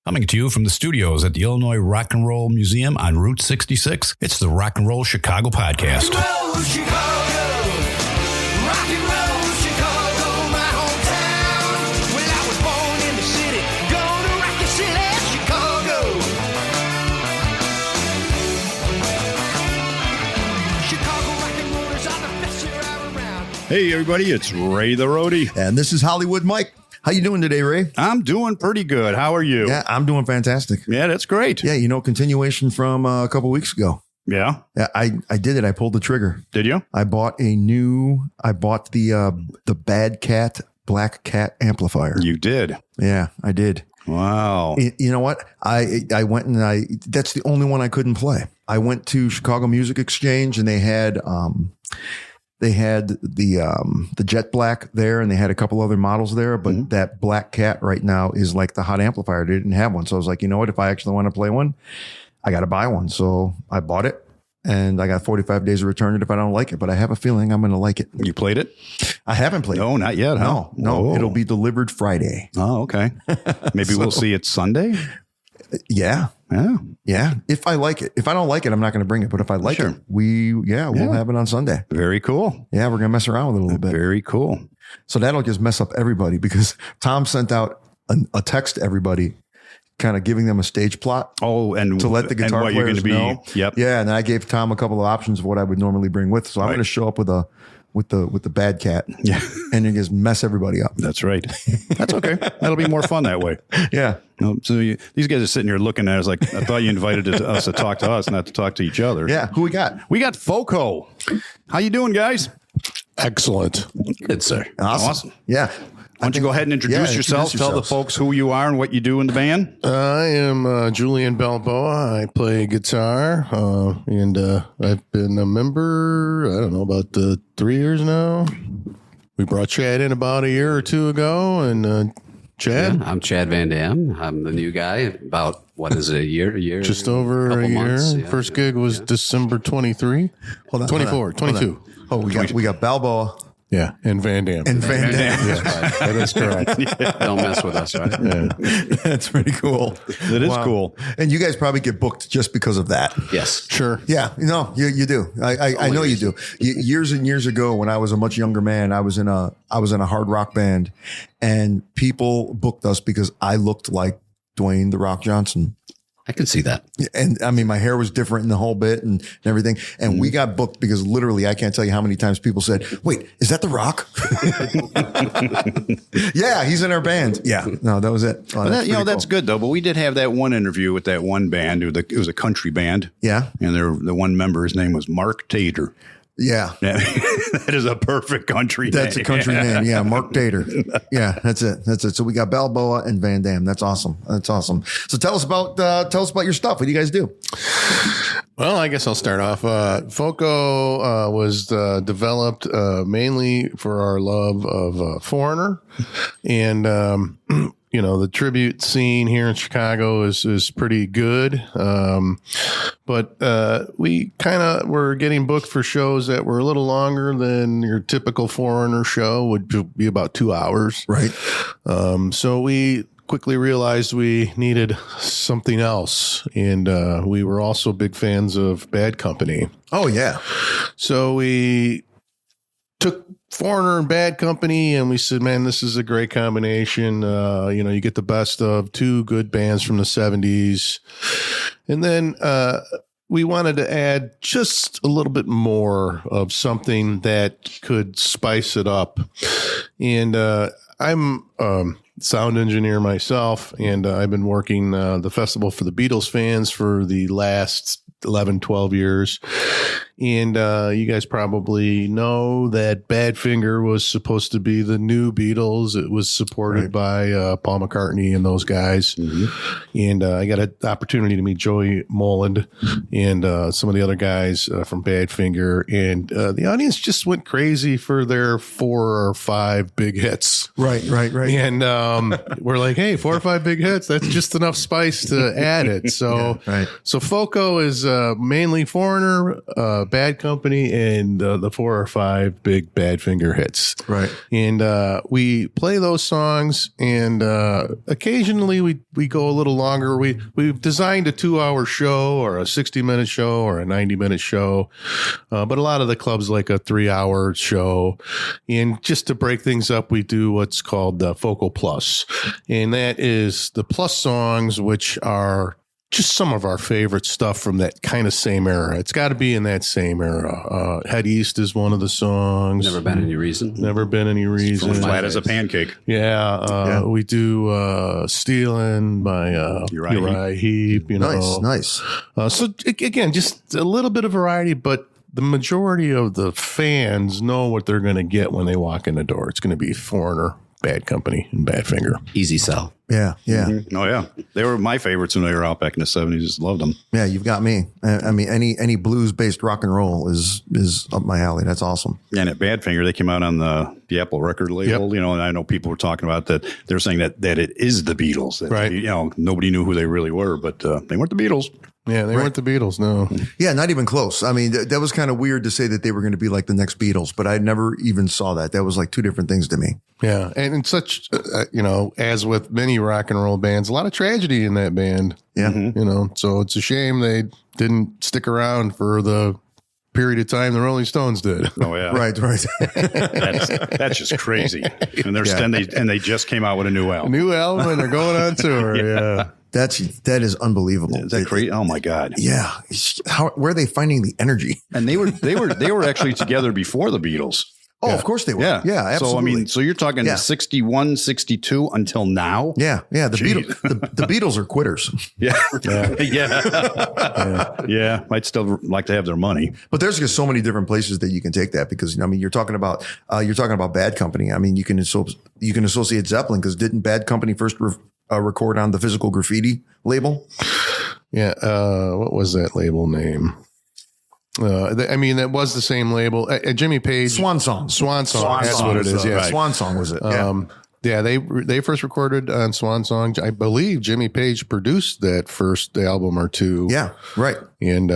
Coming to you from the studios at the Illinois Rock and Roll Museum on Route 66, it's the Rock and Roll Chicago podcast. Rock and roll, Chicago. Rock and roll, Chicago, my hometown. Well, I was born in the city, gonna rock your city, Chicago. Chicago rock and rollers are the best year around. Hey, everybody, it's Ray the Roadie. And this is Hollywood Mike. How you doing today, Ray? I'm doing pretty good. How are you? Yeah, I'm doing fantastic. Yeah, that's great. Yeah, continuation from a couple weeks ago. Yeah? Yeah, I did it. I pulled the trigger. Did you? I bought the Bad Cat Black Cat amplifier. You did. Yeah, I did. Wow. You know what? I went and that's the only one I couldn't play. I went to Chicago Music Exchange and they had the Jet Black there, and they had a couple other models there, but that Black Cat right now is like the hot amplifier. They didn't have one. So I was like, you know what? If I actually want to play one, I got to buy one. So I bought it and I got 45 days to return it if I don't like it, but I have a feeling I'm going to like it. You played it? I haven't played it. No, not yet. Huh? No, Oh. it'll be delivered Friday. Oh, okay. Maybe we'll see it Sunday. Yeah. Yeah. If I like it. If I don't like it, I'm not going to bring it. But if I like Sure. it, we'll have it on Sunday. Very cool. Yeah, we're going to mess around with it a little bit. Very cool. So that'll just mess up everybody because Tom sent out a text to everybody kind of giving them a stage plot. Oh, and to let the guitar what you're players gonna know. Yep. Yeah, and I gave Tom a couple of options of what I would normally bring with. So I'm Right. going to show up with the Bad Cat. Yeah. And it just mess everybody up. That's right. That's okay. That'll be more fun that way. Yeah. No, so these guys are sitting here looking at us like, I thought you invited us to talk to us, not to talk to each other. Yeah. Who we got? We got FoCo. How you doing, guys? Excellent. Good, sir. Awesome. Yeah. Why don't you go ahead and introduce yourself? Tell the folks who you are and what you do in the band. I am Julian Balboa. I play guitar, and I've been a member, I don't know, about 3 years now. We brought Chad in about a year or two ago, and Chad? Yeah, I'm Chad Van Dam. I'm the new guy. About, what is it, a year? Just over couple a year. months, yeah. First gig was December 23. Hold on. 24, 22. Oh, we got Balboa Yeah, and Van Dam. and Van Dam. Yes, that is correct. Don't mess with us, right? Yeah. That's pretty cool. That is cool. And you guys probably get booked just because of that. Yes. Sure. Yeah, you do. I know you do. Years and years ago, when I was a much younger man, I was in a hard rock band, and people booked us because I looked like Dwayne "The Rock" Johnson. I can see that. And I mean, my hair was different in the whole bit and everything. And we got booked because literally, I can't tell you how many times people said, "Wait, is that The Rock?" Yeah, he's in our band. Yeah, no, that was it. Oh, But that's cool. good though. But we did have that one interview with that one band. It was a country band. Yeah, And the one member, his name was Mark Tater. yeah. Yeah. That is a perfect country name. That's a country name. Yeah, Mark Dater. Yeah, that's it. So we got Balboa and Van Dam. That's awesome. So tell us about your stuff. What do you guys do? Well, I guess I'll start off. FoCo was developed mainly for our love of Foreigner, and the tribute scene here in Chicago is pretty good. But we kind of were getting booked for shows that were a little longer than your typical Foreigner show, would be about 2 hours. Right. So we quickly realized we needed something else. And we were also big fans of Bad Company. Oh yeah. So we took Foreigner and Bad Company and we said, man, this is a great combination. You get the best of two good bands from the 70s. And then we wanted to add just a little bit more of something that could spice it up. And I'm sound engineer myself, and I've been working the festival for the Beatles fans for the last 11, 12 years. And you guys probably know that Badfinger was supposed to be the new Beatles. It was supported by Paul McCartney and those guys. Mm-hmm. And I got an opportunity to meet Joey Moland and some of the other guys from Badfinger. And the audience just went crazy for their 4 or 5 big hits. Right. And we're like, hey, 4 or 5 big hits. That's just enough spice to add it. So, Yeah, right. so FoCo is mainly Foreigner, Bad Company, and the 4 or 5 big Badfinger hits. Right. And we play those songs, and occasionally we go a little longer. We've designed a 2-hour show or a 60-minute show or a 90-minute show, but a lot of the clubs like a 3-hour show. And just to break things up, we do what's called the FoCo Plus, and that is the plus songs, which are just some of our favorite stuff from that kind of same era. It's got to be in that same era. Head East is one of the songs. Never Been Any Reason. Never Been Any Reason. Flat as a pancake. Yeah, we do Stealin' by Uriah Heep. You know, Nice. So again, just a little bit of variety, but the majority of the fans know what they're going to get when they walk in the door. It's going to be Foreigner, Bad Company, and Badfinger. Easy sell. Yeah. Oh yeah, they were my favorites when they were out back in the 70s. Just loved them. Yeah, you've got me. I mean, any blues based rock and roll is up my alley. That's awesome. And at Badfinger, they came out on the Apple record label. Yep. You know, and I know people were talking about that. They're saying that it is the Beatles. That, Right. You know, nobody knew who they really were, but they weren't the Beatles. Yeah, they weren't the Beatles, no. Yeah, not even close. I mean, that was kind of weird to say that they were going to be like the next Beatles, but I never even saw that. That was like two different things to me. Yeah, and in such, you know, as with many rock and roll bands, a lot of tragedy in that band. Yeah. You know, so it's a shame they didn't stick around for the period of time the Rolling Stones did. Oh yeah, Right. That's just crazy. And they just came out with a new A album. new album and they're going on tour. Yeah. That is unbelievable. Is that crazy? Oh my God! Yeah. Where are they finding the energy? And they were actually together before the Beatles. Oh, of course they were. Yeah, Yeah, absolutely. So I mean, so you're talking 61, 62 until now. Yeah. The Beatles, the Beatles are quitters. Yeah, yeah. Might still like to have their money. But there's just so many different places that you can take that because, I mean, you're talking about Bad Company. I mean, you can associate Zeppelin because didn't Bad Company first record on the Physical Graffiti label? Yeah. What was that label name? I mean, that was the same label. Jimmy Page. Swan Song. That's what it is. Yeah. Right. Swan Song was it. Yeah. Yeah, they first recorded on Swan Song. I believe Jimmy Page produced that first album or two. Yeah. Right. And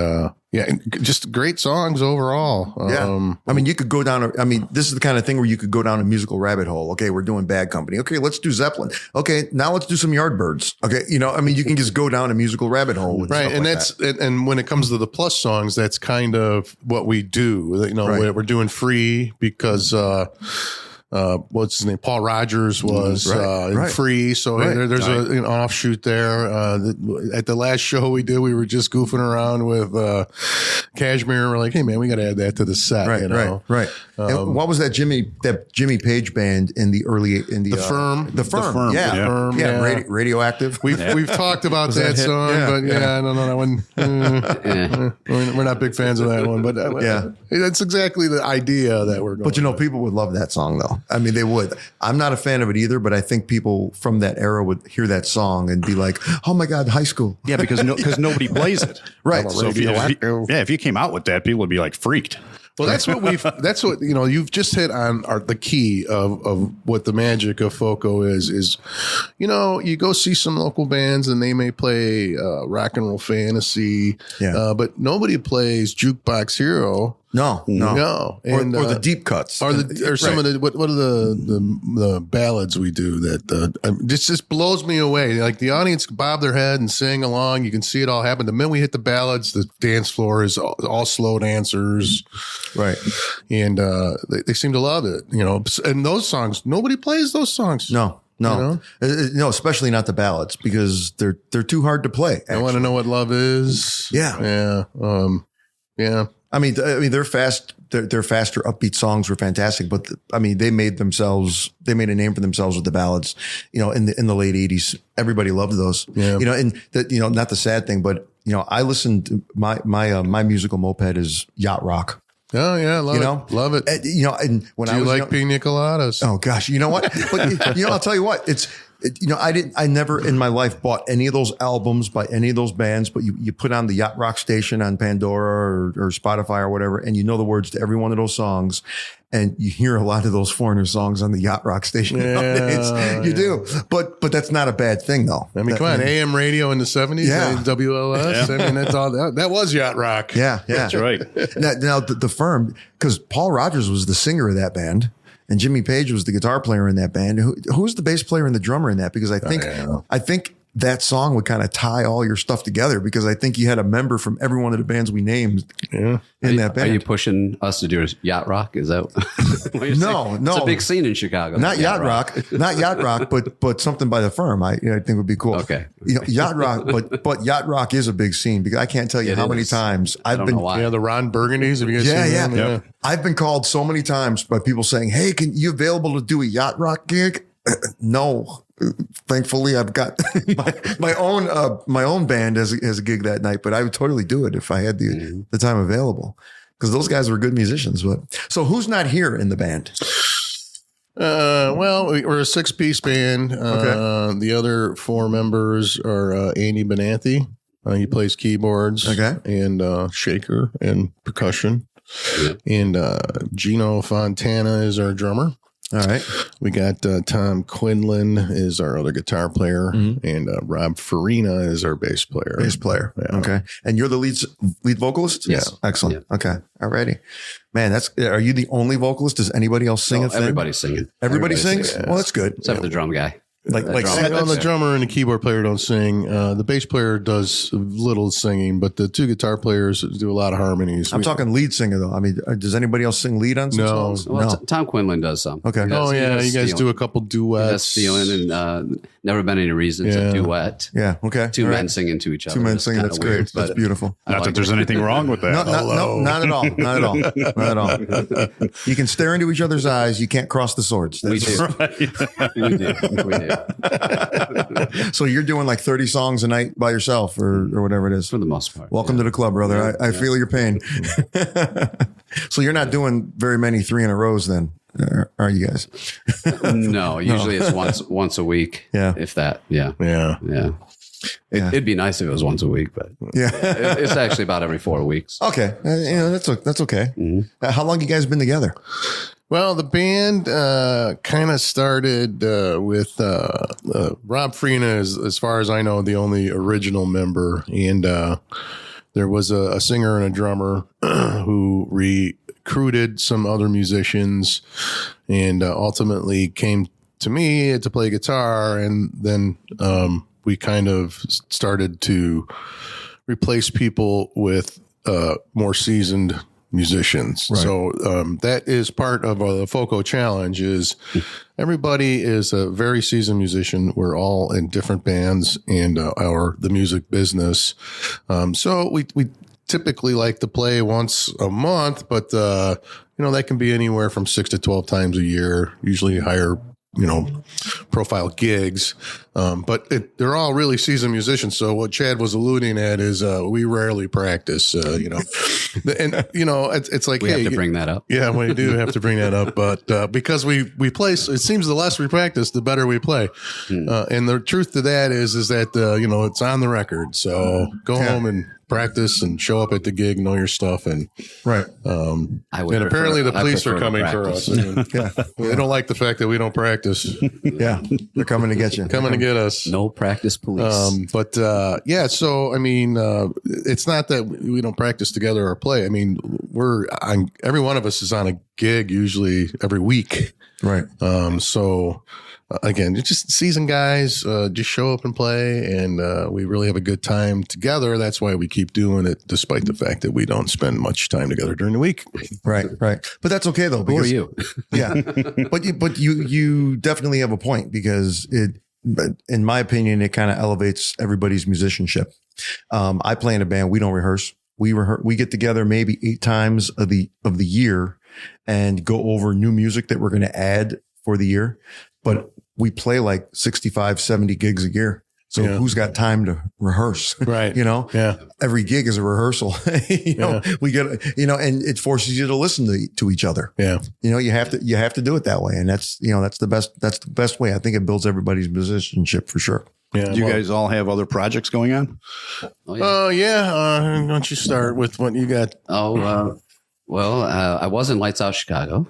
just great songs overall. Yeah. I mean, you could go down. This is the kind of thing where you could go down a musical rabbit hole. Okay, we're doing Bad Company. Okay, let's do Zeppelin. Okay, now let's do some Yardbirds. Okay, you can just go down a musical rabbit hole. With right, stuff and like that's that. and when it comes to the plus songs, that's kind of what we do. You know, Right. we're doing Free because. What's his name? Paul Rogers was Right. Free. So there's an offshoot there. At the last show we did, we were just goofing around with Cashmere. We're like, hey man, we got to add that to the set. Right, you know? right. And what was that Jimmy Page band in the Firm. The Firm. The Firm, yeah. Radioactive. We've talked about that hit? song, Yeah, but I don't know that one. We're not big fans of that one, but that's exactly the idea that we're going. But people would love that song though. I mean, they would. I'm not a fan of it either, but I think people from that era would hear that song and be like, "Oh my God, high school!" Yeah, because nobody plays it. Right. So if you came out with that, people would be like freaked. Well, that's what you've just hit on the key of what the magic of FoCo is, you go see some local bands and they may play rock and roll fantasy, but nobody plays Jukebox Hero. No. And, or the deep cuts, or some of the what are the ballads we do that just blows me away. Like the audience bob their head and sing along. You can see it all happen. The minute we hit the ballads, the dance floor is all slow dancers, right? And they seem to love it. And those songs, nobody plays those songs. No, especially not the ballads because they're too hard to play. I want to know what love is. Yeah. I mean, they're fast. Their faster, upbeat songs were fantastic, but they made a name for themselves with the ballads. In the late '80s, everybody loved those. Yeah. And not the sad thing, but I listened to my musical moped is yacht rock. Oh yeah, love it. And when Do you like pina coladas? Oh gosh, you know what? But I'll tell you what. I never in my life bought any of those albums by any of those bands, but you put on the Yacht Rock station on Pandora or Spotify or whatever, and you know the words to every one of those songs. And you hear a lot of those Foreigner songs on the Yacht Rock station nowadays. You do. But that's not a bad thing, though. I mean, come on, AM radio in the 70s, WLS. I mean, that's all that was Yacht Rock. Yeah. That's right. Now the firm, because Paul Rogers was the singer of that band. And Jimmy Page was the guitar player in that band. Who's the bass player and the drummer in that? Because I think that song would kind of tie all your stuff together, because I think you had a member from every one of the bands we named in that band. Are you pushing us to do Yacht Rock? Is that what you're saying? No. It's a big scene in Chicago. Not Yacht Rock, not Yacht Rock, but something by the firm. I think would be cool. Okay. Yacht Rock, but Yacht Rock is a big scene, because I can't tell you how many times I've been. Why. Yeah, the Ron Burgundies. Have you guys seen them? Yeah. I've been called so many times by people saying, "Hey, can you available to do a Yacht Rock gig?" No. Thankfully, I've got my own band as a gig that night, but I would totally do it if I had the time available, because those guys were good musicians. But so, who's not here in the band? Well, we're a 6-piece band. Okay. The other 4 members are Andy Benanthi. He plays keyboards, and shaker and percussion, and Gino Fontana is our drummer. All right. We got Tom Quinlan is our other guitar player, and Rob Farina is our bass player. Yeah. Okay. And you're the lead vocalist? Yes. Excellent. Yeah. Okay. All righty. Man, are you the only vocalist? Does anybody else sing a thing? Everybody's singing. Everybody sings? Yeah. Well, that's good. Except for the drum guy. Like the drummer and the keyboard player don't sing. The bass player does little singing, but the 2 guitar players do a lot of harmonies. I'm talking lead singer, though. I mean, does anybody else sing lead on some songs? Well, Tom Quinlan does some. Okay. You guys do a couple duets. That's feeling, and Never Been Any Reason. It's a duet. Yeah. Okay. 2 men singing to each other. 2 men singing. That's weird, great. That's beautiful. Not that there's anything wrong with that. No, not at all. Not at all. Not at all. You can stare into each other's eyes. You can't cross the swords. We do. We do. So you're doing like 30 songs a night by yourself, or whatever it is. For the most part. Welcome to the club, brother. I feel your pain. So you're not doing very many 3 in a rows then, are you guys? No, usually it's once a week. Yeah. If that. Yeah. It'd be nice if it was once a week, but it's actually about every 4 weeks. Okay. That's okay. Mm-hmm. How long you guys been together? Well, the band kind of started with Rob Farina, as far as I know, the only original member. And there was a singer and a drummer who recruited some other musicians and ultimately came to me to play guitar. And then we kind of started to replace people with more seasoned musicians. Right. So that is part of the FoCo challenge. Is everybody is a very seasoned musician. We're all in different bands and the music business. So we typically like to play once a month, but that can be anywhere from 6 to 12 times a year. Usually higher profile gigs. But they're all really seasoned musicians. So what Chad was alluding at is we rarely practice, and it's like, we have to bring that up. Yeah, we do have to bring that up. But because we play, it seems the less we practice, the better we play. And the truth to that is that, it's on the record. So go home and practice and show up at the gig, know your stuff. And right. And apparently the police are coming for us. They don't like the fact that we don't practice. Yeah. They're coming to get you. Coming to get us. No practice police. So, I mean, it's not that we don't practice together or play. I mean, every one of us is on a gig usually every week. Right. Again, it's just seasoned guys, just show up and play, and we really have a good time together. That's why we keep doing it, despite the fact that we don't spend much time together during the week. Right. But that's okay though. Who are you? Yeah. But you definitely have a point, because in my opinion, it kind of elevates everybody's musicianship. I play in a band. We don't rehearse. We get together maybe 8 times of the year and go over new music that we're going to add for the year. But we play like 65, 70 gigs a year. So who's got time to rehearse? Right. Every gig is a rehearsal. We get, and it forces you to listen to each other. Yeah. You have to do it that way. And that's the best way. I think it builds everybody's musicianship for sure. Yeah. Do you guys all have other projects going on? Oh, yeah. Why don't you start with what you got? I was in Lights Out Chicago.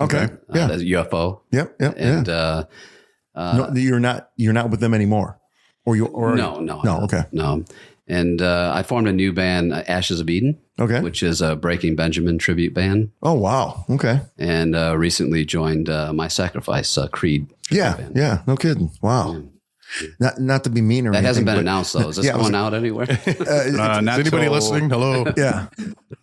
Okay. Yeah. That's UFO. Yep. Yep. And No, you're not with them anymore, or you or no. Okay. No. And I formed a new band, Ashes of Eden. Okay. Which is a Breaking Benjamin tribute band. Oh wow. Okay. And recently joined My Sacrifice Creed. Yeah. Band. Yeah. No kidding. Wow. Not to be mean or that anything, hasn't been but- announced though. Is this Yeah, going out anywhere? Not Is anybody till- listening? Hello. Yeah.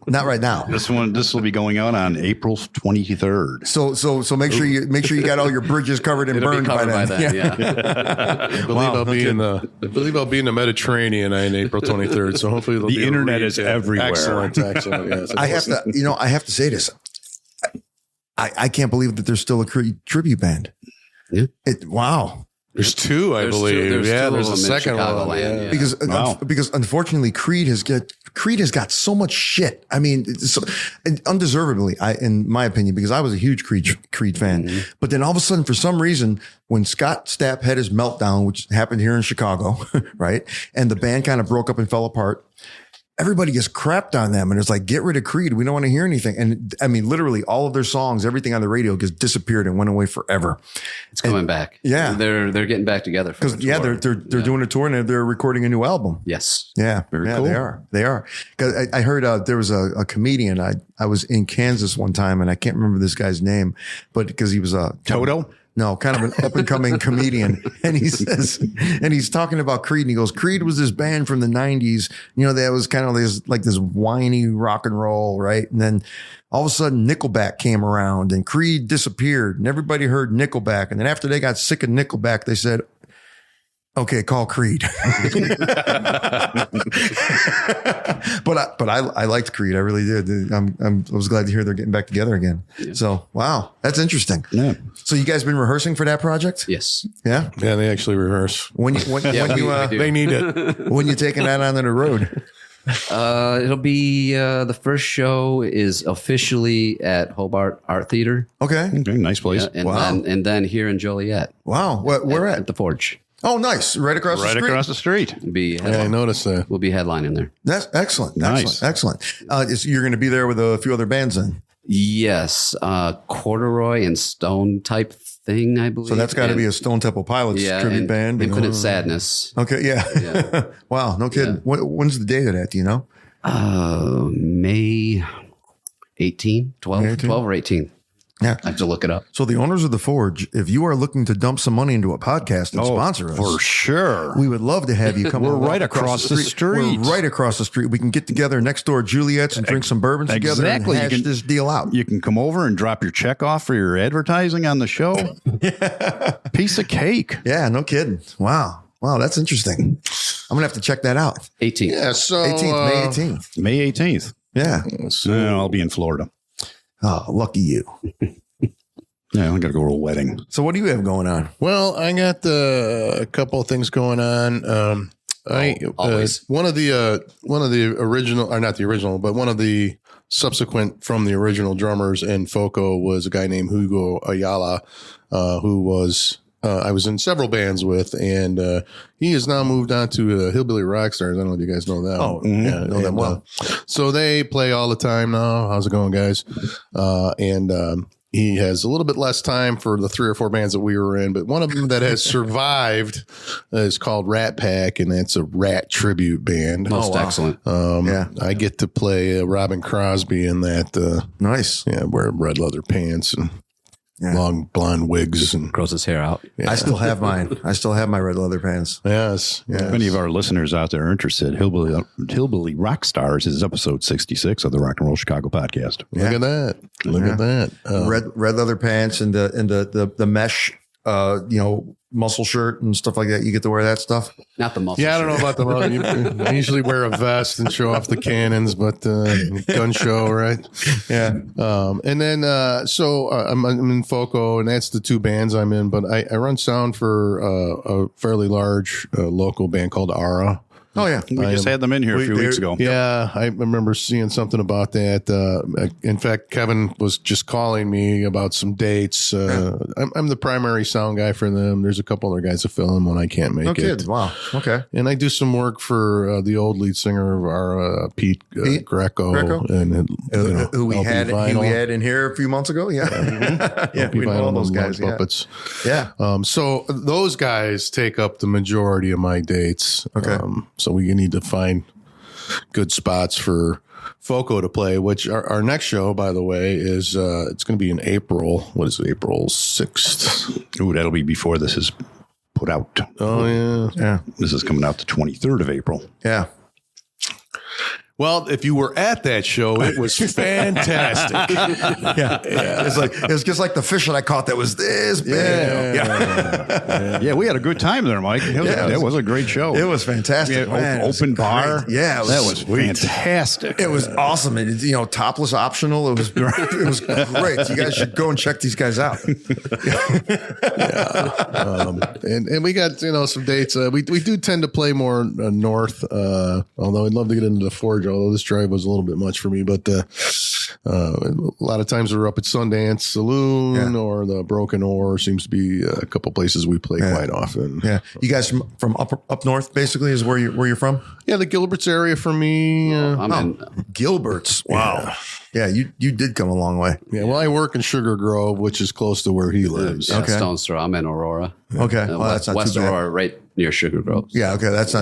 Not right now. This will be going out on April 23rd. So make sure you got all your bridges covered and It'll be burned covered by by then. then. Yeah. I believe I'll be in the Mediterranean on April 23rd. So hopefully it'll The be a internet read. is everywhere. Excellent. Yes, I have to say this. I can't believe that there's still a tribute band. Yeah. Wow. There's two, I There's believe. two- there's yeah, two there's of a them in second one. Chicagoland, Yeah. yeah. Because unfortunately Creed has got so much shit. I mean, and undeservedly, in my opinion, because I was a huge Creed fan. Mm-hmm. But then all of a sudden, for some reason, when Scott Stapp had his meltdown, which happened here in Chicago, right, and the band kind of broke up and fell apart, everybody gets crapped on them, and it's like, get rid of Creed. We don't want to hear anything. And I mean, literally, all of their songs, everything on the radio, just disappeared and went away forever. It's coming back. Yeah. They're getting back together. Because they're doing a tour and they're recording a new album. Yes. Yeah, Very yeah, cool. They are. Because I heard there was a comedian. I was in Kansas one time, and I can't remember this guy's name, but because he was a Toto? No, kind of an up and coming comedian. And he says, and he's talking about Creed, and he goes, Creed was this band from the 90s, that was kind of this whiny rock and roll, right? And then all of a sudden Nickelback came around and Creed disappeared, and everybody heard Nickelback. And then after they got sick of Nickelback, they said, okay, call Creed. But I liked Creed. I really did. I was glad to hear they're getting back together again. Yeah. So, wow, that's interesting. Yeah. So you guys been rehearsing for that project? Yes. Yeah. Yeah, they actually rehearse. When you do. They need it. when you taking that onto the road? It'll be the first show is officially at Hobart Art Theater. Okay. Okay, nice place. And Wow. then here in Joliet. Wow. Where At at? the Forge. Oh, nice. Right across the Right street. across the street. Yeah, I noticed that. We'll be headlining there. That's excellent. Nice. Excellent. You're going to be there with a few other bands then. Yes. Corduroy and Stone type thing, I believe. So that's got to And- be a Stone Temple Pilots tribute and band. Infinite Sadness. Okay. Yeah. Yeah. Wow. No kidding. Yeah. When's the date of that? Do you know? May 18, 12, May 18? 12 or 18. Yeah. I have to look it up. So the owners of the Forge, if you are looking to dump some money into a podcast and sponsor us, For sure. we would love to have you come. We're and walk right across the street. We're right across the street. We can get together next door at Juliet's and drink some bourbon together Exactly. and You hash can- this deal out. You can come over and drop your check off for your advertising on the show. Piece of cake. Yeah, no kidding. Wow, that's interesting. I'm gonna have to check that out. 18. Yeah, so 18th, May 18th. May 18th. Yeah. I'll be in Florida. Oh, lucky you. Yeah, I got to go to a wedding. So what do you have going on? Well, I got a couple of things going on. Always. One of the original, or not the original, but one of the subsequent from the original drummers in FoCo was a guy named Hugo Ayala, who was I was in several bands with, and he has now moved on to Hillbilly Rockstars. I don't know if you guys know that. Oh, yeah, know them well. So they play all the time now. How's it going, guys? He has a little bit less time for the 3 or 4 bands that we were in, but one of them that has survived is called Rat Pack, and that's a rat tribute band. Most excellent. Yeah. I get to play Robin Crosby in that. Nice. Yeah, wear red leather pants and long blonde wigs, and Grows his hair out. I still have mine. I still have my red leather pants. yes, If any of our listeners out there are interested, Hillbilly Rock Stars is episode 66 of the Rock and Roll Chicago podcast. Look at that! Look at that! Red leather pants and the mesh muscle shirt and stuff like that. You get to wear that stuff. Not the muscle. Yeah, I don't know about the. I usually wear a vest and show off the cannons, but gun show, right? Yeah. And then I'm in FoCo, and that's the 2 bands I'm in. But I run sound for a fairly large local band called Ara. Oh yeah. We just had them in here a few weeks ago. Yeah, I remember seeing something about that. In fact, Kevin was just calling me about some dates. I'm the primary sound guy for them. There's a couple other guys that fill in when I can't make No it. kids. Wow. Okay. And I do some work for the old lead singer of our Pete Greco, and who we LP had Vinyl. in here a few months ago. Yeah. Yeah. LP We know Vinyl all those and guys. Yeah. Puppets. Yeah. So those guys take up the majority of my dates. Okay. So we need to find good spots for FoCo to play, which our next show, by the way, is it's going to be in April. What is it? April 6th. Ooh, that'll be before this is put out. Oh, yeah. Yeah. This is coming out the 23rd of April. Yeah. Well, if you were at that show, it was fantastic. Yeah. It's just like the fish that I caught that was this big. Yeah, we had a good time there, Mike. It was a great show. It was fantastic. We had open bar. Yeah. That was fantastic. It was awesome. And, topless optional. It was great. It was great. You guys should go and check these guys out. And we got, some dates. We do tend to play more north, although I'd love to get into the Forge, although this drive was a little bit much for me. But a lot of times we're up at Sundance Saloon or the Broken Oar seems to be a couple places we play quite often. Yeah. You guys from up north, basically, is where you're from? Yeah, the Gilbert's area for me. Gilbert's. Wow. Yeah, you did come a long way. Yeah, well, I work in Sugar Grove, which is close to where he lives. Yeah, Stone's Throw. I'm in Aurora. Okay, well, that's not West too bad. Aurora, right near Sugar Grove. Yeah, okay, that's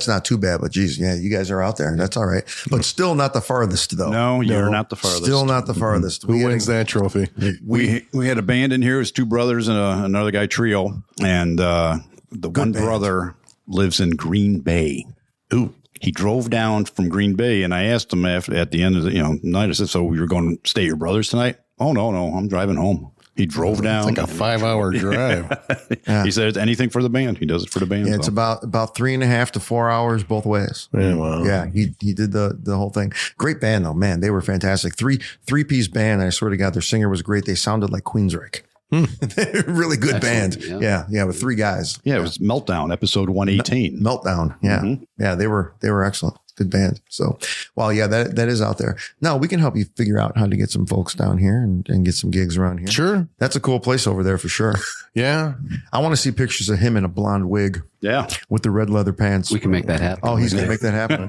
not too bad. But geez, yeah, you guys are out there. That's all right. But still not the farthest, though. No, you're not the farthest. Still not the farthest. Who wins that trophy? We had a band in here. It was two brothers and another guy trio. And the one brother lives in Green Bay. Ooh. He drove down from Green Bay, and I asked him at the end of the night, I said, so you're going to stay at your brother's tonight? Oh, no, I'm driving home. He drove down. It's like a 5-hour drive. Yeah. He said anything for the band. He does it for the band. Yeah, it's about 3.5 to 4 hours both ways. Yeah, wow. Yeah, he did the whole thing. Great band though, man. They were fantastic. Three-piece band. I swear to God, their singer was great. They sounded like Queensryche. Really good band. Yeah, with three guys. Yeah, it was Meltdown, episode 118. Meltdown. Yeah. Mm-hmm. Yeah, they were excellent. Good band. So, well, yeah, that is out there. No, we can help you figure out how to get some folks down here and get some gigs around here. Sure. That's a cool place over there for sure. Yeah. I want to see pictures of him in a blonde wig. Yeah. With the red leather pants. We can make that happen. Oh, he's going to make that happen.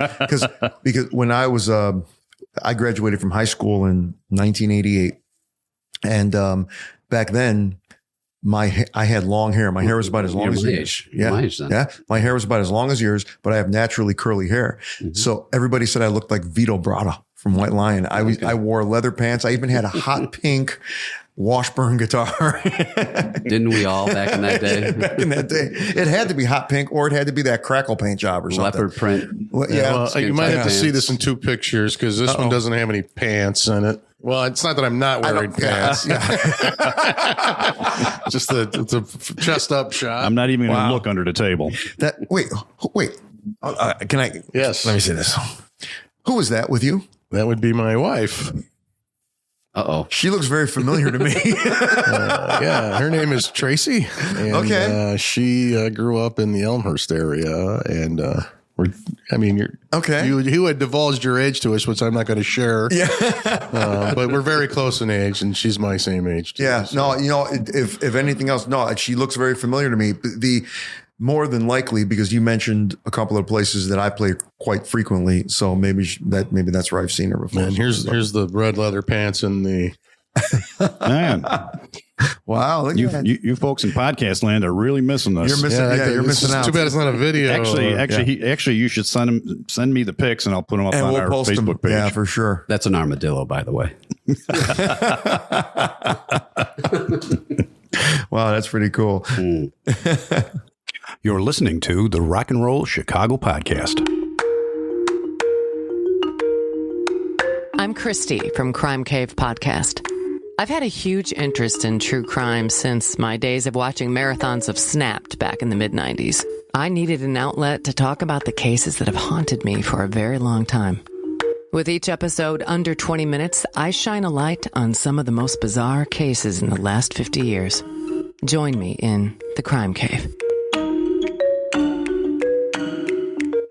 Because when I was, I graduated from high school in 1988. And, back then, I had long hair. My hair was about as long as yours. Yeah. My hair was about as long as yours, but I have naturally curly hair. Mm-hmm. So everybody said I looked like Vito Bratta from White Lion. I wore leather pants. I even had a hot pink Washburn guitar. Didn't we all back in that day? Back in that day. It had to be hot pink or it had to be that crackle paint job or something. Leopard print. Yeah. Well, you might have to see this in two pictures because this one doesn't have any pants in it. Well, it's not that I'm not wearing pants. Yeah. Just the chest up shot. I'm not even going to look under the table. Wait. Can I? Yes. Let me see this. Who is that with you? That would be my wife. Uh-oh. She looks very familiar to me. Yeah. Her name is Tracy. And, okay. She grew up in the Elmhurst area and, you're okay. You had divulged your age to us, which I'm not going to share. Yeah, but we're very close in age, and she's my same age too. Yeah, so. No, if anything else, no, she looks very familiar to me. The more than likely because you mentioned a couple of places that I play quite frequently, so maybe that's where I've seen her before. And here's the red leather pants and the. Man. Wow. You folks in podcast land are really missing this. You're missing, you're missing out. Too bad it's not a video. Actually, you should send me the pics and I'll put them up on our Facebook page. Yeah, for sure. That's an armadillo, by the way. Wow, that's pretty cool. You're listening to the Rock and Roll Chicago Podcast. I'm Christy from Crime Cave Podcast. I've had a huge interest in true crime since my days of watching marathons of Snapped back in the mid-90s. I needed an outlet to talk about the cases that have haunted me for a very long time. With each episode under 20 minutes, I shine a light on some of the most bizarre cases in the last 50 years. Join me in the Crime Cave.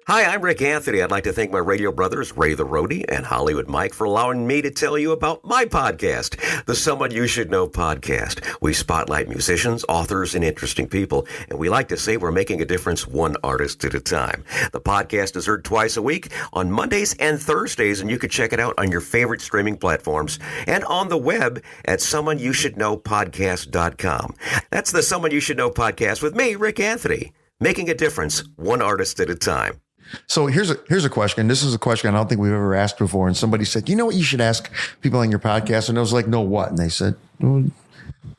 Hi, I'm Rick Anthony. I'd like to thank my radio brothers, Ray the Roadie and Hollywood Mike, for allowing me to tell you about my podcast, the Someone You Should Know podcast. We spotlight musicians, authors, and interesting people, and we like to say we're making a difference one artist at a time. The podcast is heard twice a week on Mondays and Thursdays, and you can check it out on your favorite streaming platforms and on the web at someoneyoushouldknowpodcast.com. That's the Someone You Should Know podcast with me, Rick Anthony, making a difference one artist at a time. So here's a question. This is a question I don't think we've ever asked before. And somebody said, you know what you should ask people on your podcast? And I was like, no, what? And they said, well,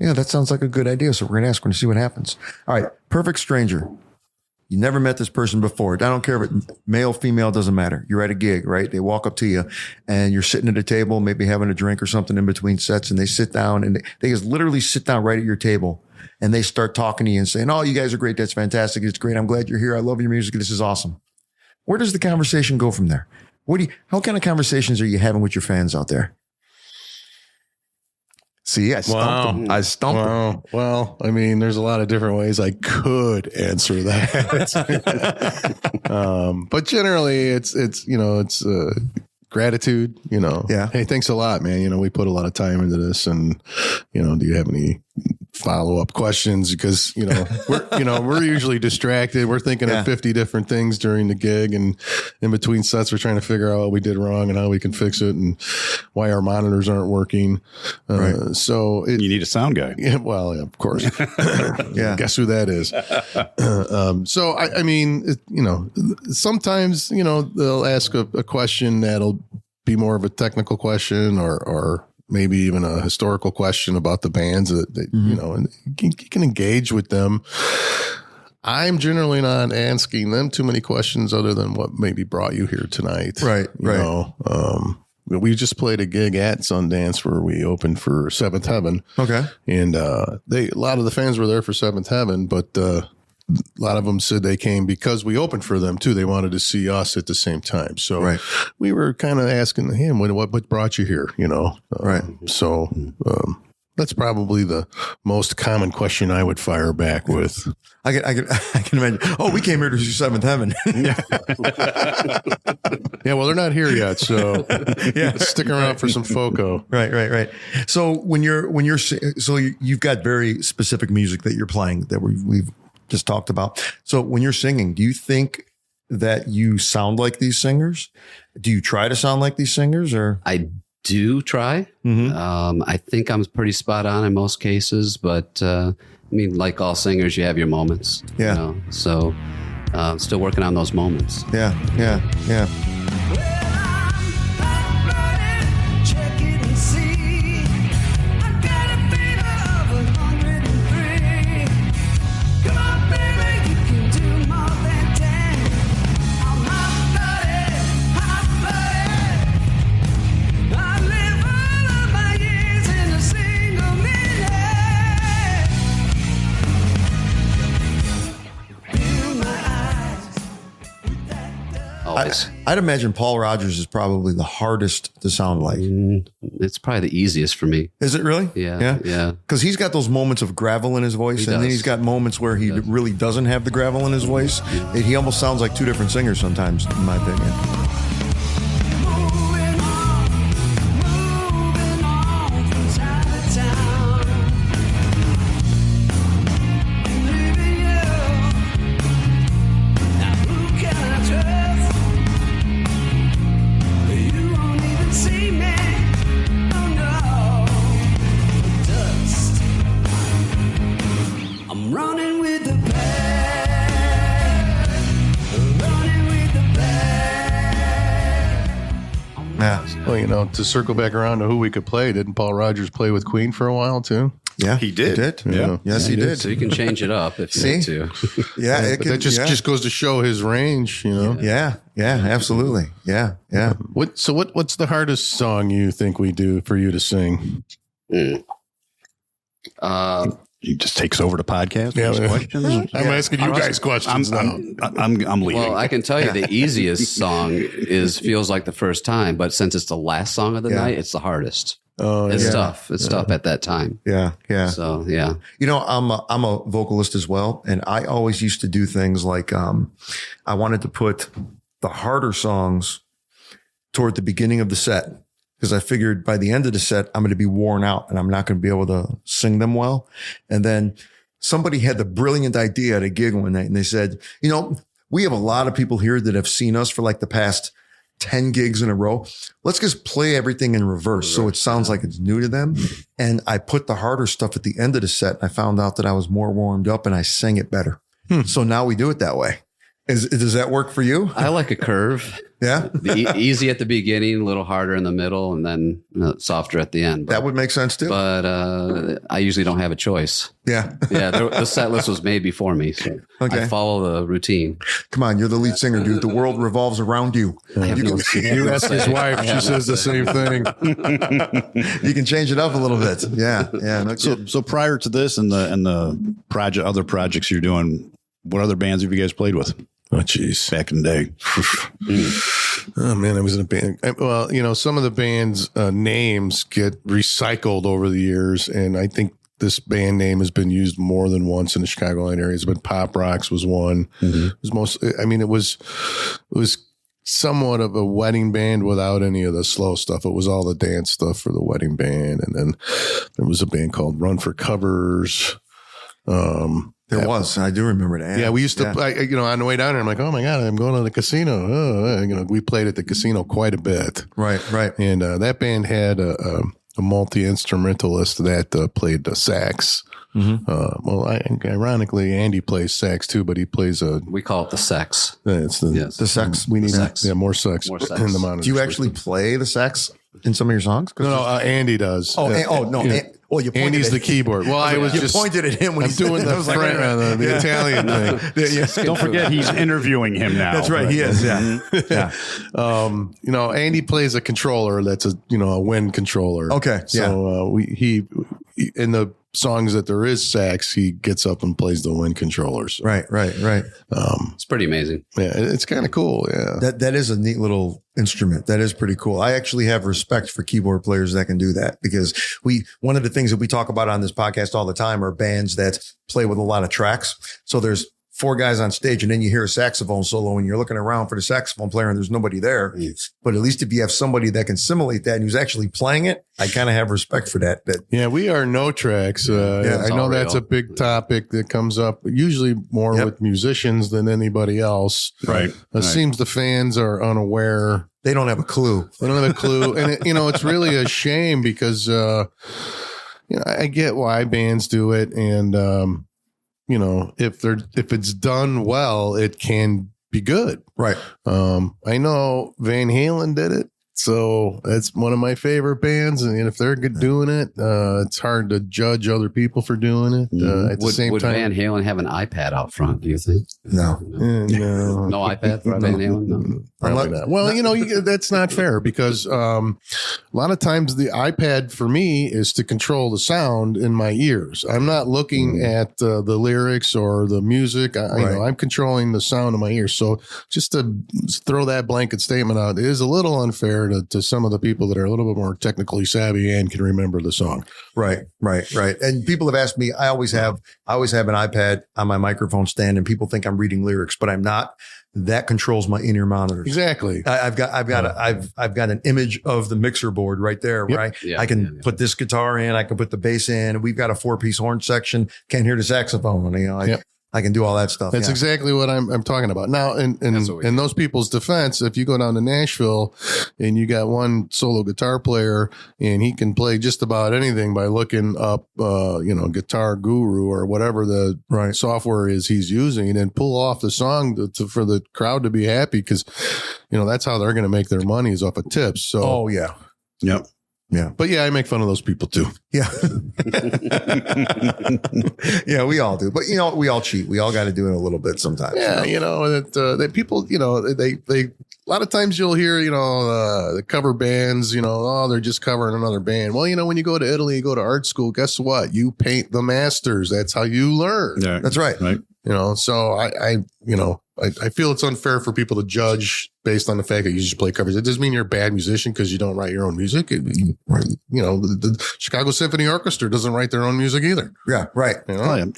yeah, that sounds like a good idea. So we're going to ask them to see what happens. All right. Perfect stranger. You never met this person before. I don't care if it's male, female, doesn't matter. You're at a gig, right? They walk up to you and you're sitting at a table, maybe having a drink or something in between sets. And they sit down and they just literally sit down right at your table. And they start talking to you and saying, oh, you guys are great. That's fantastic. It's great. I'm glad you're here. I love your music. This is awesome. Where does the conversation go from there? How kind of conversations are you having with your fans out there? See, I stumped them. I stumped them. Well, I mean, there's a lot of different ways I could answer that. But generally it's gratitude, Yeah. Hey, thanks a lot, man. We put a lot of time into this and, do you have any follow-up questions? Because, we're usually distracted. We're thinking of 50 different things during the gig, and in between sets, we're trying to figure out what we did wrong and how we can fix it and why our monitors aren't working. Right. So you need a sound guy. Yeah, well, yeah, of course. Yeah. Guess who that is? So I mean, sometimes, they'll ask a question that'll be more of a technical question or maybe even a historical question about the bands that and you can engage with them. I'm generally not asking them too many questions other than what maybe brought you here tonight. Right. We just played a gig at Sundance where we opened for Seventh Heaven. Okay. And a lot of the fans were there for Seventh Heaven, but a lot of them said they came because we opened for them too. They wanted to see us at the same time. So we were kind of asking him, what brought you here? Right. So that's probably the most common question I would fire back with. I can imagine. Oh, we came here to see Seventh Heaven. Yeah, well, they're not here yet, so stick around for some FoCo. Right. So when you've got very specific music that you're playing that we've just talked about. So when you're singing, do you think that you sound like these singers? Do you try to sound like these singers, or? I do try. Mm-hmm. I think I'm pretty spot on in most cases, but I mean, like all singers, you have your moments. Yeah. So still working on those moments. Yeah. I'd imagine Paul Rodgers is probably the hardest to sound like. It's probably the easiest for me. Is it really? Yeah. Because he's got those moments of gravel in his voice, and then he's got moments where he really doesn't have the gravel in his voice. He almost sounds like two different singers sometimes, in my opinion. Well, to circle back around to who we could play, didn't Paul Rodgers play with Queen for a while too? Yeah, he did. Yeah. Yes, he did. So you can change it up if you need to. Yeah, but that just goes to show his range, Yeah, absolutely. Yeah. What's the hardest song you think we do for you to sing? He just takes over the podcast. Yeah, questions. I'm asking you guys questions now. I'm leaving. Well, I can tell you the easiest song feels like the first time, but since it's the last song of the night, it's the hardest. Oh, it's tough. It's tough at that time. Yeah. So yeah. I'm a vocalist as well, and I always used to do things like I wanted to put the harder songs toward the beginning of the set, because I figured by the end of the set, I'm going to be worn out and I'm not going to be able to sing them well. And then somebody had the brilliant idea at a gig one night and they said, we have a lot of people here that have seen us for like the past 10 gigs in a row. Let's just play everything in reverse. So it sounds like it's new to them. And I put the harder stuff at the end of the set. And I found out that I was more warmed up and I sang it better. So now we do it that way. Does that work for you? I like a curve. Yeah. Easy at the beginning, a little harder in the middle, and then softer at the end. That would make sense too. But I usually don't have a choice. Yeah. The set list was made before me. So I follow the routine. Come on, you're the lead singer, dude. The world revolves around you. You ask his wife, she says the same thing. You can change it up a little bit. Yeah. No So prior to this and the other projects you're doing, what other bands have you guys played with? Oh, geez. Back in the day. Oh, man, I was in a band. Well, some of the band's names get recycled over the years, and I think this band name has been used more than once in the Chicagoland area. It's been Pop Rocks was one. It was it was somewhat of a wedding band without any of the slow stuff. It was all the dance stuff for the wedding band. And then there was a band called Run for Covers. There was. I do remember that. Yeah, we used to, on the way down there, I'm like, oh my God, I'm going to the casino. We played at the casino quite a bit. Right. And that band had a multi-instrumentalist that played the sax. Ironically, Andy plays sax too, but he plays we call it the sax. It's the sax. We need sax. Yeah, more sax. In the monitor. Do you actually play the sax in some of your songs? No, Andy does. No. You pointed Andy's the keyboard. Well, I was just pointed at him when I'm doing the Italian thing. Don't forget, he's interviewing him now. That's right. He is. Yeah. Andy plays a controller that's a wind controller. Okay. So he in the songs that there is sax, he gets up and plays the wind controllers. Right. It's pretty amazing. Yeah, it's kind of cool. Yeah, that is a neat little instrument. That is pretty cool. I actually have respect for keyboard players that can do that, because one of the things that we talk about on this podcast all the time are bands that play with a lot of tracks. So there's 4 guys on stage and then you hear a saxophone solo and you're looking around for the saxophone player and there's nobody there. But at least if you have somebody that can simulate that and who's actually playing it, I kind of have respect for that. Yeah, we are no tracks. I know that's a big topic that comes up usually more with musicians than anybody else. Right. It seems the fans are unaware. They don't have a clue. And it's really a shame because, I get why bands do it. And, if it's done well, it can be good. Right. I know Van Halen did it. So that's one of my favorite bands. And if they're good doing it, it's hard to judge other people for doing it. At the same would time, Van Halen have an iPad out front, do you think? No. No iPad for Van Halen? No. Probably not. Well, that's not fair because a lot of times the iPad for me is to control the sound in my ears. I'm not looking at the lyrics or the music. I'm controlling the sound in my ears. So just to throw that blanket statement out, it is a little unfair to some of the people that are a little bit more technically savvy and can remember the song. Right. And people have asked me, I always have an iPad on my microphone stand and people think I'm reading lyrics, but I'm not. That controls my in-ear monitors. Exactly. I've got an image of the mixer board right there, right? I can put this guitar in, I can put the bass in. We've got a 4-piece horn section. Can't hear the saxophone. I can do all that stuff. That's exactly what I'm talking about. Now, in those people's defense, if you go down to Nashville and you got one solo guitar player and he can play just about anything by looking up, Guitar Guru or whatever the software is he's using, and pull off the song for the crowd to be happy, because, that's how they're going to make their money is off of tips. So, oh yeah, yep. Yeah. But I make fun of those people too. Yeah. Yeah, we all do. But, we all cheat. We all got to do it a little bit sometimes. Yeah. That people, they a lot of times you'll hear, the cover bands, they're just covering another band. Well, when you go to Italy, you go to art school, guess what? You paint the masters. That's how you learn. Yeah. That's right. Right. So I feel it's unfair for people to judge based on the fact that you just play covers. It doesn't mean you're a bad musician because you don't write your own music. The Chicago Symphony Orchestra doesn't write their own music either. Yeah, right.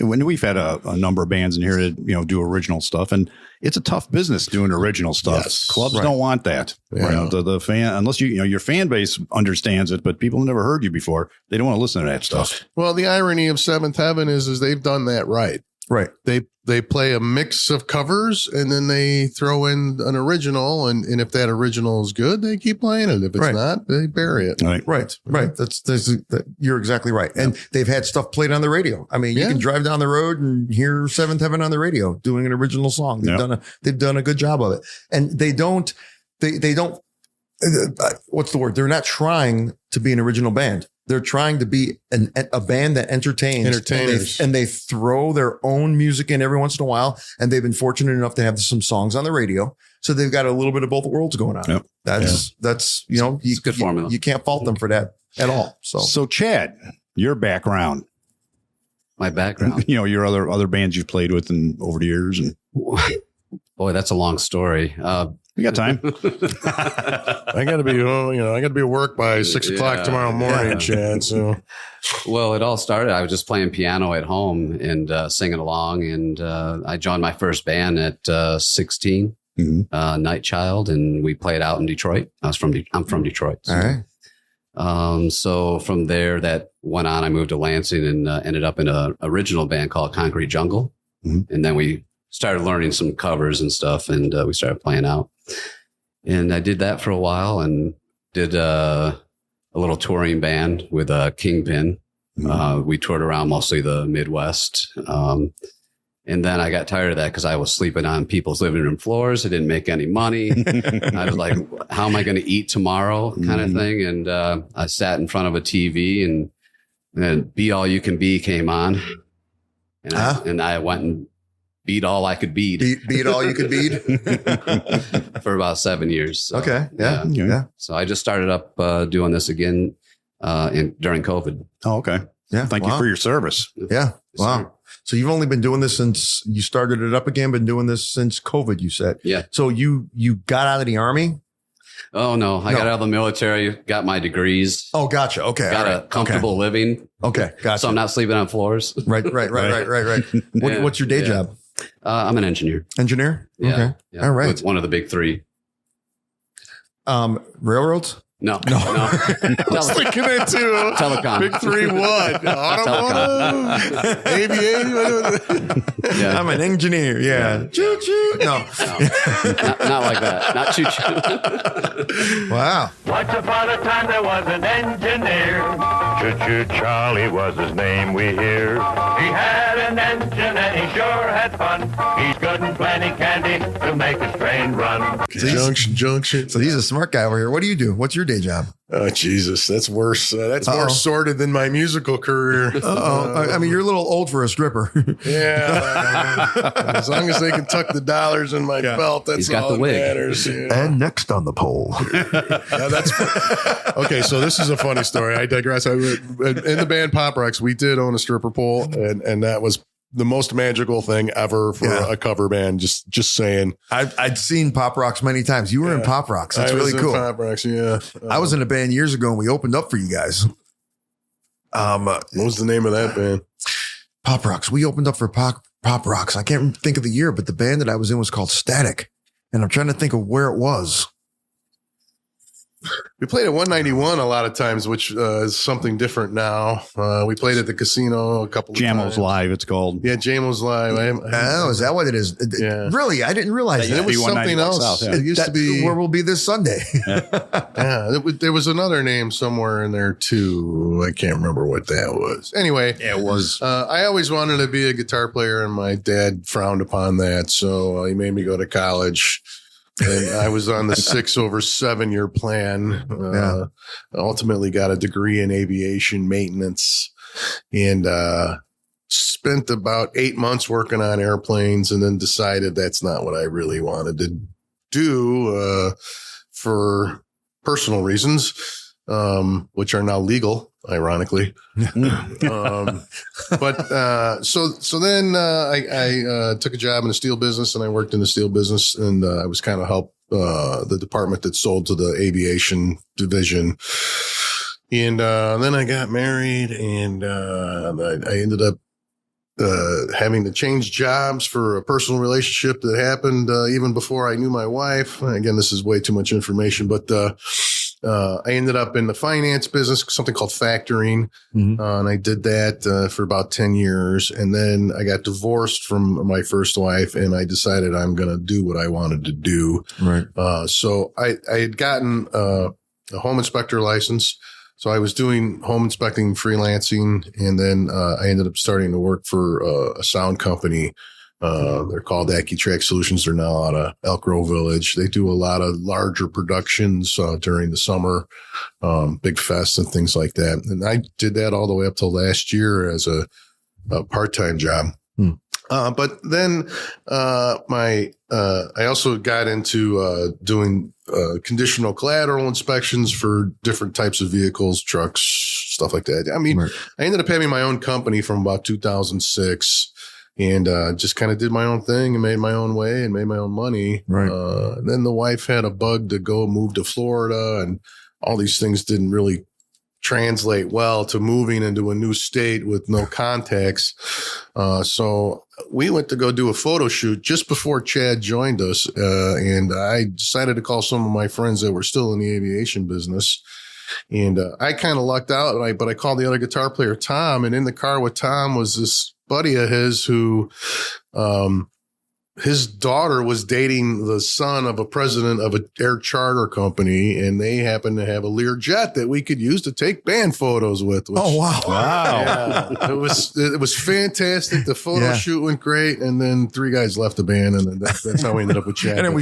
When we've had a number of bands in here that do original stuff, and it's a tough business doing original stuff. Yes, Clubs don't want that. Yeah. The fan, unless your fan base understands it, but people who never heard you before, they don't want to listen to that stuff. Well, the irony of Seventh Heaven is they've done that right. Right. They play a mix of covers and then they throw in an original, and if that original is good, they keep playing it. If it's not, they bury it. Right. You're exactly right. And they've had stuff played on the radio. I mean, you can drive down the road and hear Seventh Heaven on the radio doing an original song. They've done a good job of it. And they don't what's the word? They're not trying to be an original band. They're trying to be a band that entertains. Entertainers. And they throw their own music in every once in a while. And they've been fortunate enough to have some songs on the radio. So they've got a little bit of both worlds going on. Yep. That's it's a good formula. You can't fault them for that at all. So Chad, your background. My background. Your other bands you've played with over the years. And boy, that's a long story. we got time. I got to be, at work by 6 o'clock tomorrow morning, Chad. So, well, it all started. I was just playing piano at home and singing along, and I joined my first band at 16, Night Child, and we played out in Detroit. I'm from Detroit. So. All right. So from there, that went on. I moved to Lansing and ended up in an original band called Concrete Jungle, and then we started learning some covers and stuff, and we started playing out. And I did that for a while and did a little touring band with Kingpin. We toured around mostly the Midwest. And then I got tired of that because I was sleeping on people's living room floors. I didn't make any money. I was like, how am I going to eat tomorrow kind of thing? And I sat in front of a TV and then Be All You Can Be came on. And I went and beat all I could beat. Beat all you could beat for about 7 years. So, okay. Yeah. So I just started up doing this again during COVID. Oh, okay. Yeah. Thank you for your service. Yeah. Wow. So you've only been doing this since you started it up again, been doing this since COVID, you said. Yeah. So you got out of the Army? Oh, no. I got out of the military, got my degrees. Oh, gotcha. Okay. Got a comfortable living. Okay. Gotcha. So I'm not sleeping on floors. Right. What's your day job? I'm an engineer. Engineer? Yeah, okay. Yeah. All right. It's one of the big three. Railroads? No. I was thinking that too. Telecom. Big 3 what? Automotive? Aviation? Yeah. I'm an engineer. Yeah. Choo choo. No. Not like that. Not choo choo. Wow. Once upon a time there was an engineer. Choo-choo Charlie was his name we hear. He had an engine and he sure had fun. He's good and plenty candy to make his train run. Junction. So he's a smart guy over here. What do you do? What's your day job? Oh, Jesus. That's worse. That's more sordid than my musical career. I mean, you're a little old for a stripper. Yeah. As long as they can tuck the dollars in my belt, that's all that matters. Yeah. And next on the poll. Okay, so this is a funny story. I digress. In the band Pop Rocks, we did own a stripper pole, and that was the most magical thing ever for a cover band. Just saying. I'd seen Pop Rocks many times. You were in Pop Rocks. That's really cool. Pop Rocks, yeah. I was in a band years ago and we opened up for you guys. What was the name of that band? Pop Rocks. We opened up for Pop Rocks. I can't think of the year, but the band that I was in was called Static. And I'm trying to think of where it was. We played at 191 a lot of times, which is something different now. We played at the casino a couple of times. Jamo's Live, it's called. Yeah, Jamo's Live. Oh, is that what it is? Yeah. Really? I didn't realize that. It was something else. South, yeah. It used to be where we'll be this Sunday. Yeah, there was another name somewhere in there too. I can't remember what that was. Anyway, Yeah, it was. I always wanted to be a guitar player, and my dad frowned upon that, so he made me go to college. And I was on the 6 over 7 year plan. Ultimately got a degree in aviation maintenance and spent about 8 months working on airplanes, and then decided that's not what I really wanted to do for personal reasons, which are now legal. ironically. So then I took a job in the steel business, and I worked in the steel business, and I was kind of help the department that sold to the aviation division. And then I got married, and I ended up having to change jobs for a personal relationship that happened even before I knew my wife. Again, this is way too much information, but I ended up in the finance business, something called factoring. And I did that for about 10 years. And then I got divorced from my first wife, and I decided I'm going to do what I wanted to do. Right. So I had gotten a home inspector license. So I was doing home inspecting, freelancing, and then I ended up starting to work for a sound company. They're called AccuTrack Solutions. They're now out of Elk Grove Village. They do a lot of larger productions during the summer, big fests and things like that. And I did that all the way up till last year as a part-time job. But then I also got into doing conditional collateral inspections for different types of vehicles, trucks, stuff like that. I mean, right. I ended up having my own company from about 2006. And just kind of did my own thing and made my own way and made my own money. Right. Then the wife had a bug to go move to Florida, and all these things didn't really translate well to moving into a new state with no contacts. So we went to go do a photo shoot just before Chad joined us. And I decided to call some of my friends that were still in the aviation business. And I kind of lucked out, but I called the other guitar player, Tom, and in the car with Tom was this buddy of his who, his daughter was dating the son of a president of an air charter company, and they happened to have a Lear jet that we could use to take band photos with. Which, oh, wow. Yeah, it was fantastic. The photo shoot went great. And then 3 guys left the band, and then that's how we ended up with Chad. And then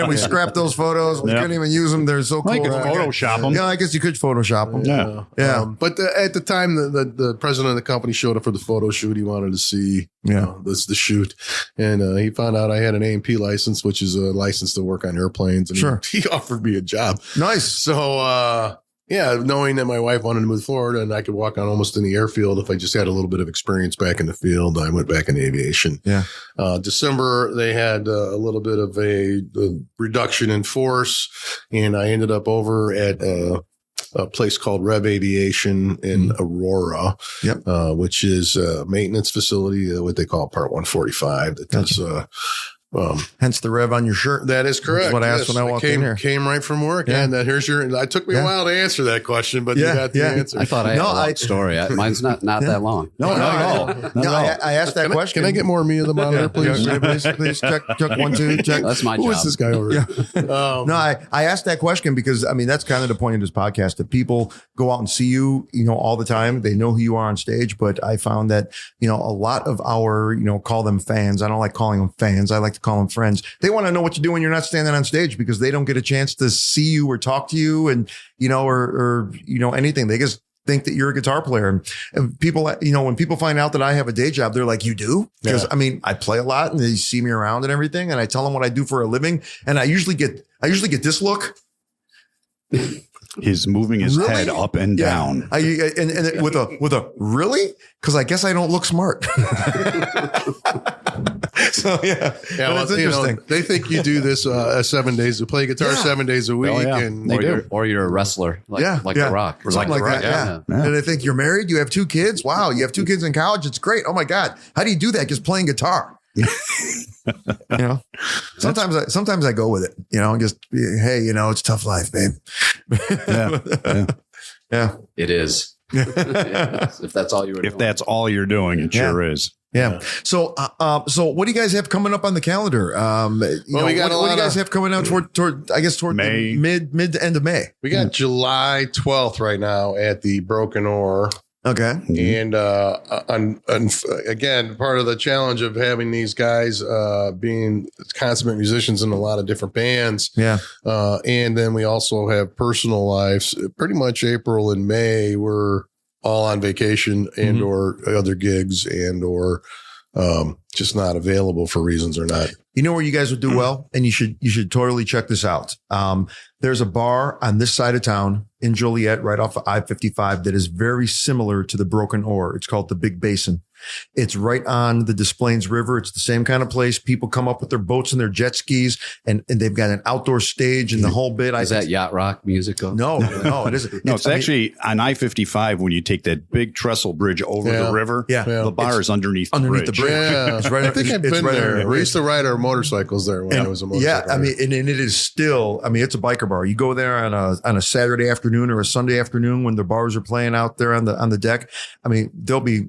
we scrapped those photos. We couldn't even use them. They're so cool. You could Photoshop them. Yeah, I guess you could Photoshop them. Yeah. But at the time, the president of the company showed up for the photo shoot. He wanted to see the shoot. And he found out I had an A&P license, which is a license to work on airplanes. And he offered me a job. Nice. So, knowing that my wife wanted to move to Florida and I could walk on almost any airfield if I just had a little bit of experience back in the field, I went back in aviation. Yeah. December, they had a little bit of a reduction in force, and I ended up over at a place called Rev Aviation in Aurora, which is a maintenance facility, what they call Part 145. That does, hence the Rev on your shirt. That is correct. That's what I asked when I walked in here. Came right from work. Yeah. And here's it took me a while to answer that question, but you got the answer. I thought I had a long story. Mine's not that long. No, not at all. I asked that question. Can I get more of me in the monitor, please? Please check 1, 2, check. That's my job. Who is this guy over here? I asked that question because, I mean, that's kind of the point of this podcast, that people go out and see you, all the time. They know who you are on stage, but I found that, a lot of our, call them fans. I don't like calling them fans. I like to call them friends. They want to know what you do when you're not standing on stage, because they don't get a chance to see you or talk to you and, or anything. They just think that you're a guitar player. And people, when people find out that I have a day job, they're like, you do? Because I play a lot and they see me around and everything. And I tell them what I do for a living. And I usually get this look. He's moving his head up and down. And with a really? Because I guess I don't look smart. So it's interesting. They think you do this 7 days to play guitar 7 days a week, and or you're a wrestler like The Rock, or something like that. Yeah. And they think you're married. You have 2 kids. Wow, you have 2 kids in college. It's great. Oh my God, how do you do that? Just playing guitar. Sometimes I go with it. Just hey, it's a tough life, babe. Yeah. It is. If that's all you were. If that's all you're doing, it sure is. Yeah. So what do you guys have coming up on the calendar? What do you guys have coming out toward May. The mid to end of May? We got July 12th right now at the Broken Oar. Okay. And again, part of the challenge of having these guys being consummate musicians in a lot of different bands. Yeah. And then we also have personal lives. Pretty much April and May, we're all on vacation or other gigs and or just not available for reasons or not You know where you guys would do well, and you should totally check this out. There's a bar on this side of town in Joliet, right off of I-55, that is very similar to the Broken Oar. It's called the Big Basin. It's right on the Des Plaines River. It's the same kind of place. People come up with their boats and their jet skis, and they've got an outdoor stage and the whole bit. Is that yacht rock music? No, it isn't. No, it's actually on I-55 when you take that big trestle bridge over the river. Yeah. The bar is underneath the bridge. Yeah. It's right, I think I've been there. We used to ride our motorcycles there when I was a motorcycle. Yeah, I mean, and it is still, I mean, it's a biker bar. You go there on a Saturday afternoon or a Sunday afternoon when the bars are playing out there on the deck. I mean, there'll be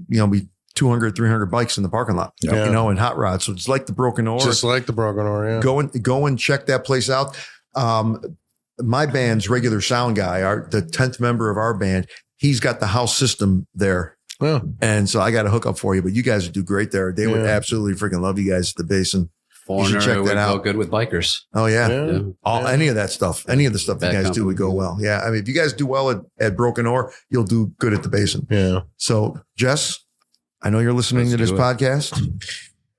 200, 300 bikes in the parking lot, and hot rods. So it's like the Broken Oar. Just like the Broken Oar, yeah. Go and check that place out. My band's regular sound guy, the 10th member of our band, he's got the house system there. Yeah. And so I got a hookup for you, but you guys would do great there. They would absolutely freaking love you guys at the Basin. Foreigner check would that out. go good with bikers. Oh yeah. Any of that stuff, any of the stuff Bad you guys company. do would go well. Yeah. I mean, if you guys do well at Broken Oar, you'll do good at the Basin. Yeah. So Jess, I know you're listening to this podcast.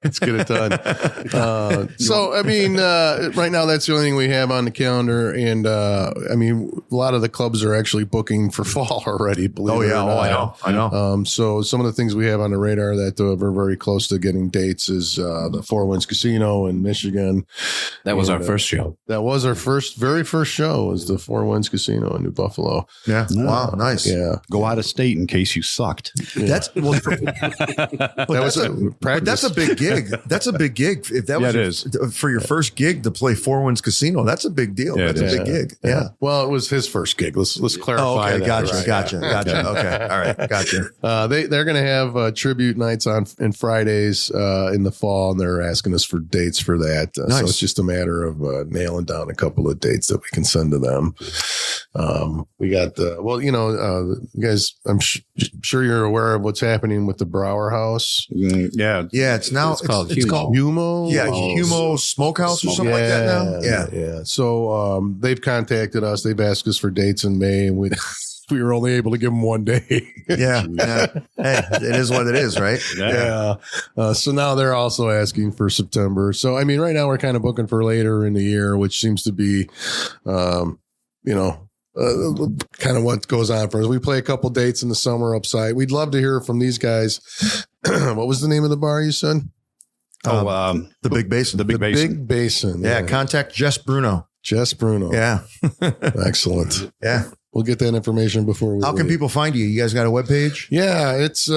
Let's get it done. So, I mean, right now that's the only thing we have on the calendar. And, I mean, a lot of the clubs are actually booking for fall already. Believe it or not. I know. So some of the things we have on the radar that we're very close to getting dates is the Four Winds Casino in Michigan. That was our first show. That was our very first show was the Four Winds Casino in New Buffalo. Yeah. Wow. Nice. Yeah. Go out of state in case you sucked. That's That was but that's a big gig. That's a big gig. If that was for your first gig to play Four Winds Casino, that's a big deal. Yeah, That's a big gig. Yeah. Well, it was his first gig. Let's clarify. Oh, okay. that. Gotcha. Okay. All right. Gotcha. They're going to have tribute nights on Fridays in the fall, and they're asking us for dates for that. Nice. So it's just a matter of nailing down a couple of dates that we can send to them. We got you guys. I'm sure you're aware of what's happening with the Brower House. Yeah. Yeah. It's called Humo. Yeah, Humo Smokehouse or something like that now. Yeah. So they've contacted us. They've asked us for dates in May, and we were only able to give them one day. Yeah. Hey, it is what it is, right? Yeah. So now they're also asking for September. So, I mean, right now we're kind of booking for later in the year, which seems to be, kind of what goes on for us. We play a couple dates in the summer upside. We'd love to hear from these guys. What was the name of the bar you said? The Big Basin. The Big Basin. Big Basin. Yeah. Contact Jess Bruno. Jess Bruno. Yeah. Excellent. Yeah. We'll get that information before we How can leave. people find you? You guys got a webpage? Yeah, it's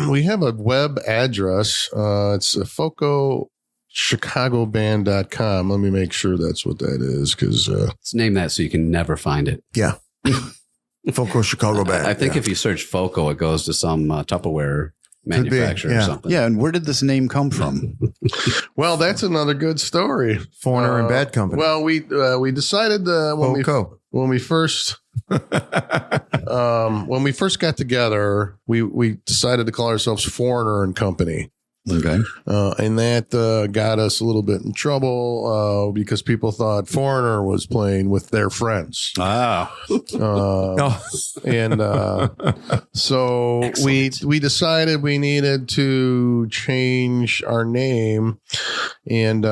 we have a web address. It's FoCoChicagoBand.com. Let me make sure that's what that is, because Let's name that so you can never find it. Yeah. FoCo Chicago Band. I think if you search FoCo, it goes to some Tupperware manufacturer or something. Yeah. And where did this name come from? well, that's another good story. Foreigner and Bad Company. Well, we decided when we first got together, we decided to call ourselves Foreigner and Company. Okay. And that got us a little bit in trouble because people thought Foreigner was playing with their friends. Ah. And so Excellent. we decided we needed to change our name. And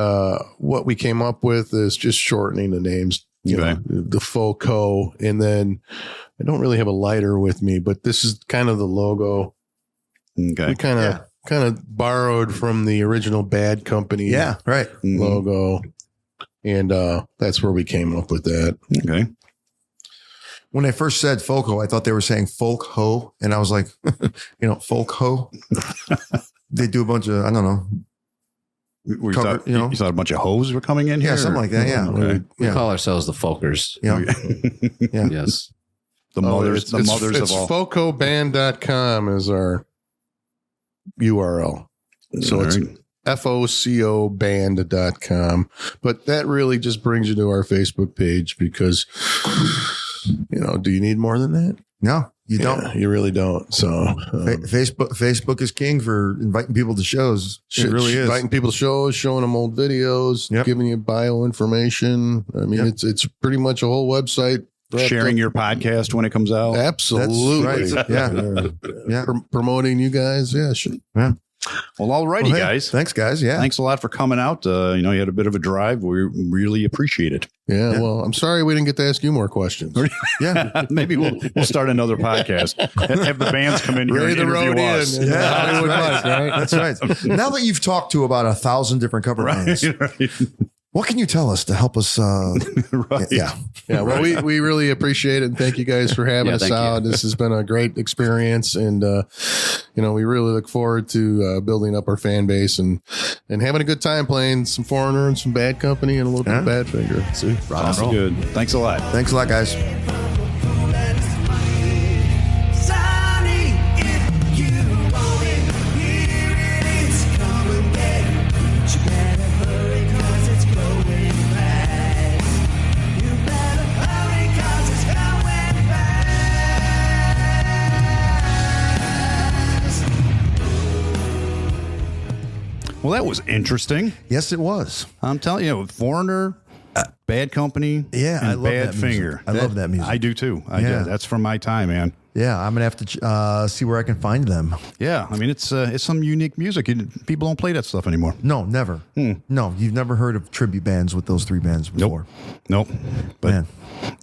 what we came up with is just shortening the names. You know, the FoCo, and then I don't really have a lighter with me, but this is kind of the logo. Okay. We kind of borrowed from the original Bad Company logo, and that's where we came up with that. Okay. When I first said FoCo, I thought they were saying folk ho, and I was like, folk ho. They do a bunch of, I don't know. You thought a bunch of hoes were coming in here? Yeah, something like that. Yeah. Okay. We call ourselves the Folkers. Yeah. Yeah. Yes. The mothers of all. FoCoBand.com is our URL. So it's FoCoBand.com. But that really just brings you to our Facebook page because, do you need more than that? No, you don't. You really don't. So Facebook is king for inviting people to shows. It really is. Inviting people to shows, showing them old videos, giving you bio information. I mean, it's pretty much a whole website. Sharing your podcast when it comes out. Absolutely. That's right. Yeah. Promoting you guys. Yeah, sure. Yeah. Well, alrighty, Hey, guys. Thanks, guys. Yeah. Thanks a lot for coming out. You had a bit of a drive. We really appreciate it. Yeah, well, I'm sorry we didn't get to ask you more questions. Yeah. Maybe we'll start another podcast. Have the bands come in here Ray and the interview road us. in. Yeah, Hollywood that's Mike, right? That's right. Now that you've talked to about 1,000 different cover bands, Right. what can you tell us to help us? Right. Yeah. Yeah, well, we really appreciate it, and thank you guys for having Yeah, us thank you. out. This has been a great experience, and we really look forward to building up our fan base and having a good time playing some Foreigner and some Bad Company and a little bit of Badfinger. See, Sounds good. Thanks a lot. Thanks a lot, guys. Well, that was interesting. Yes, it was. I'm telling you, Foreigner, Bad Company, Yeah, and I love Bad that music. Finger. I love that music. I do too. I Yeah. do. That's from my time, man. Yeah, I'm gonna have to see where I can find them. Yeah, I mean it's some unique music. People don't play that stuff anymore. No, never. No, you've never heard of tribute bands with those three bands before. Nope. But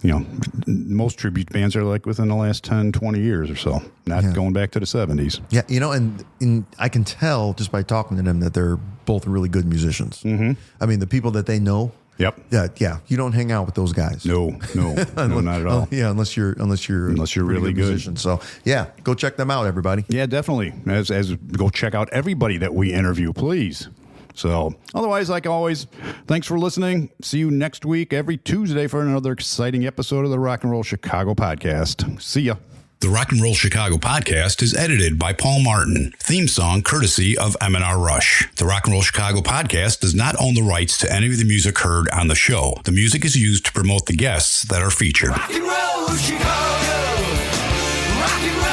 Man. most tribute bands are like within the last 10, 20 years or so, not going back to the 70s. Yeah, and I can tell just by talking to them that they're both really good musicians. Mm-hmm. I mean, the people that they know. Yep. Yeah. You don't hang out with those guys. No, not at all. Yeah, unless you're really good. musician. So yeah, go check them out, everybody. Yeah, definitely. As go check out everybody that we interview, please. So otherwise, like always, thanks for listening. See you next week, every Tuesday, for another exciting episode of the Rock and Roll Chicago podcast. See ya. The Rock and Roll Chicago podcast is edited by Paul Martin. Theme song courtesy of M&R Rush. The Rock and Roll Chicago podcast does not own the rights to any of the music heard on the show. The music is used to promote the guests that are featured. Rock and roll Chicago. Rock and roll.